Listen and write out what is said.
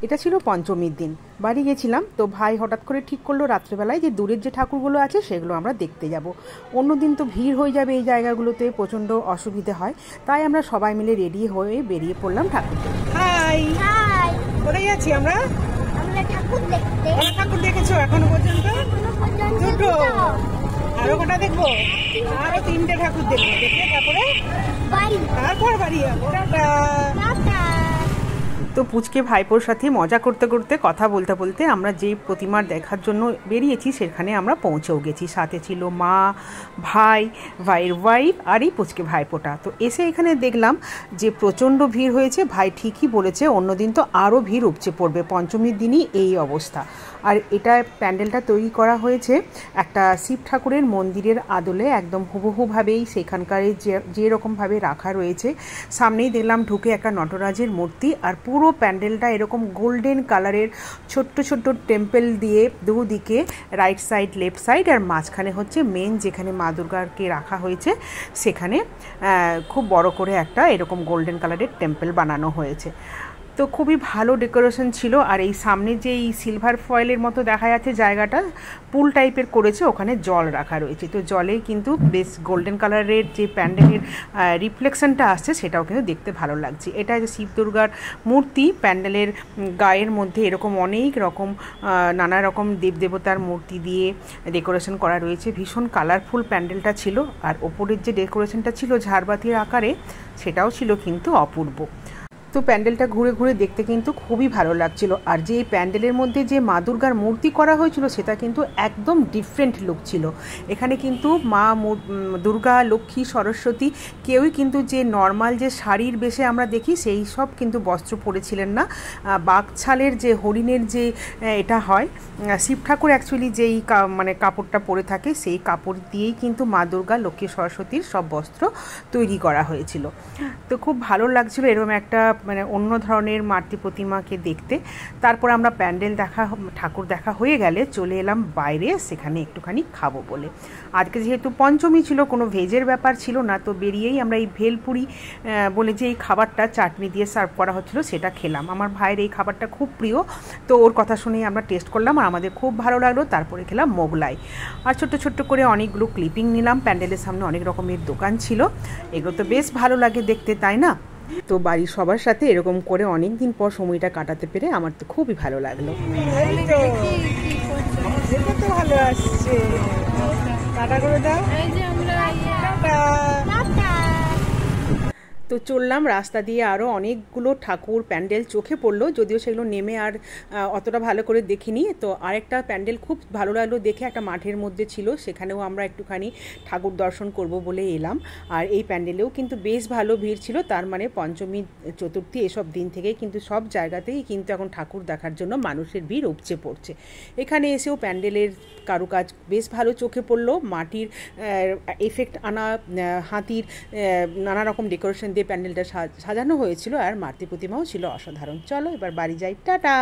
এটা ছিল পঞ্চমীর দিন। বাড়ি গেছিলাম, তো ভাই হঠাৎ করে ঠিক করলো রাত্রেবেলায় যে দূরের যে ঠাকুরগুলো আছে সেগুলো আমরা দেখতে যাব। অন্যদিন তো ভিড় হয়ে যাবে, এই জায়গাগুলোতে প্রচণ্ড অসুবিধে হয়, তাই আমরা সবাই মিলে রেডি হয়ে বেরিয়ে পড়লাম ঠাকুর দেখতে। হাই হাই, কোথায় যাচ্ছি আমরা? আমরা ঠাকুর দেখতে। ঠাকুর দেখেছো এখনো পর্যন্ত? দুটো। আরো কটা দেখবো? আরো 3টে ঠাকুর দেখবো, দেখে তারপর বাড়ি যাবো। টাটা। তো পুচকে ভাইপোর সাথে মজা করতে করতে কথা বলতে বলতে আমরা যেই প্রতিমার দেখার জন্য বেরিয়েছি সেখানে আমরা পৌঁছেও গেছি। সাথে ছিল মা, ভাই, ভাইয়ের ওয়াইফ আর এই পুচকে ভাইপোটা। তো এসে এখানে দেখলাম যে প্রচণ্ড ভিড় হয়েছে। ভাই ঠিকই বলেছে, অন্যদিন তো আরও ভিড় উপচে পড়বে, পঞ্চমীর দিনই এই অবস্থা। আর এটা প্যান্ডেলটা তৈরি করা হয়েছে একটা শিব ঠাকুরের মন্দিরের আদলে, একদম হুবহুভাবেই সেখানকার যেরকমভাবে রাখা রয়েছে। সামনেই দেখলাম ঢুকে একটা নটরাজের মূর্তি, আর পুরো প্যান্ডেলটা এরকম গোল্ডেন কালারের ছোট্ট ছোট্ট টেম্পল দিয়ে দুদিকে রাইট সাইড লেফট সাইড, আর মাঝখানে হচ্ছে মেন যেখানে মা দুর্গাকে রাখা হয়েছে সেখানে খুব বড় করে একটা এরকম গোল্ডেন কালারের টেম্পল বানানো হয়েছে। তো খুবই ভালো ডেকোরেশন ছিল। আর এই সামনে যে এই সিলভার ফয়েলের মতো দেখা যাচ্ছে জায়গাটা পুল টাইপের করেছে, ওখানে জল রাখা রয়েছে। তো জলে কিন্তু বেশ গোল্ডেন কালারের যে প্যান্ডেলের রিফ্লেকশনটা আসছে সেটাও কিন্তু দেখতে ভালো লাগছে। এটা যে শিব দুর্গার মূর্তি, প্যান্ডেলের গায়ের মধ্যে এরকম অনেক রকম নানা রকম দেবদেবতার মূর্তি দিয়ে ডেকোরেশন করা রয়েছে। ভীষণ কালারফুল প্যান্ডেলটা ছিল, আর ওপরের যে ডেকোরেশনটা ছিল ঝাড়বাতির আকারে সেটাও ছিল কিন্তু অপূর্ব। তো প্যান্ডেলটা ঘুরে ঘুরে দেখতে কিন্তু খুবই ভালো লাগছিল। আর যে এই প্যান্ডেলের মধ্যে যে মা দুর্গার মূর্তি করা হয়েছিল সেটা কিন্তু একদম ডিফারেন্ট লুক ছিল। এখানে কিন্তু মা দুর্গা, লক্ষ্মী, সরস্বতী কেউই কিন্তু যে নর্মাল যে শাড়ির বেশে আমরা দেখি সেই সব কিন্তু বস্ত্র পরেছিলেন না। বাঘছালের যে হরিণের যে এটা হয়, শিব ঠাকুর অ্যাকচুয়ালি যেই মানে কাপড়টা পরে থাকে সেই কাপড় দিয়েই কিন্তু মা দুর্গা, লক্ষ্মী, সরস্বতীর সব বস্ত্র তৈরি করা হয়েছিল। তো খুব ভালো লাগছিল এরকম একটা মানে অন্য ধরনের মাতৃ প্রতিমাকে দেখতে। তারপর আমরা প্যান্ডেল ঠাকুর দেখা হয়ে গেলে চলে এলাম বাইরে, সেখানে একটুখানি খাবো বলে। আজকে যেহেতু পঞ্চমী ছিল, কোনো ভেজের ব্যাপার ছিল না, তো বেরিয়েই আমরা এই ভেলপুরি বলে যে এই খাবারটা চাটনি দিয়ে সার্ভ করা হচ্ছিল সেটা খেলাম। আমার ভাইয়ের এই খাবারটা খুব প্রিয়, তো ওর কথা শুনেই আমরা টেস্ট করলাম আর আমাদের খুব ভালো লাগলো। তারপরে খেলাম মোগলাই, আর ছোট্ট ছোট্ট করে অনেকগুলো ক্লিপিং নিলাম। প্যান্ডেলের সামনে অনেক রকমের দোকান ছিল, এগুলো তো বেশ ভালো লাগে দেখতে, তাই না? তো বাড়ির সবার সাথে এরকম করে অনেক দিন পর সময়টা কাটাতে পেরে আমার তো খুবই ভালো লাগলো। ভালো আসছে, টাটা করে দাও। তো চললাম রাস্তা দিয়ে, আরও অনেকগুলো ঠাকুর প্যান্ডেল চোখে পড়লো, যদিও সেগুলো নেমে আর অতটা ভালো করে দেখিনি। তো আরেকটা প্যান্ডেল খুব ভালো লাগলো দেখে, একটা মাঠের মধ্যে ছিল, সেখানেও আমরা একটুখানি ঠাকুর দর্শন করব বলে এলাম। আর এই প্যান্ডেলেও কিন্তু বেশ ভালো ভিড় ছিল, তার মানে পঞ্চমী, চতুর্থী এসব দিন থেকেই কিন্তু সব জায়গাতেই কিন্তু এখন ঠাকুর দেখার জন্য মানুষের ভিড় উপচে পড়ছে। এখানে এসেও প্যান্ডেলের কারুকাজ বেশ ভালো চোখে পড়লো, মাটির এফেক্ট আনা, হাতির নানা রকম ডেকোরেশন দিয়ে প্যান্ডেলটা সাজানো হয়েছিল, আর মাতৃ প্রতিমাও ছিল অসাধারণ। চলো এবার বাড়ি যাই, টাটা।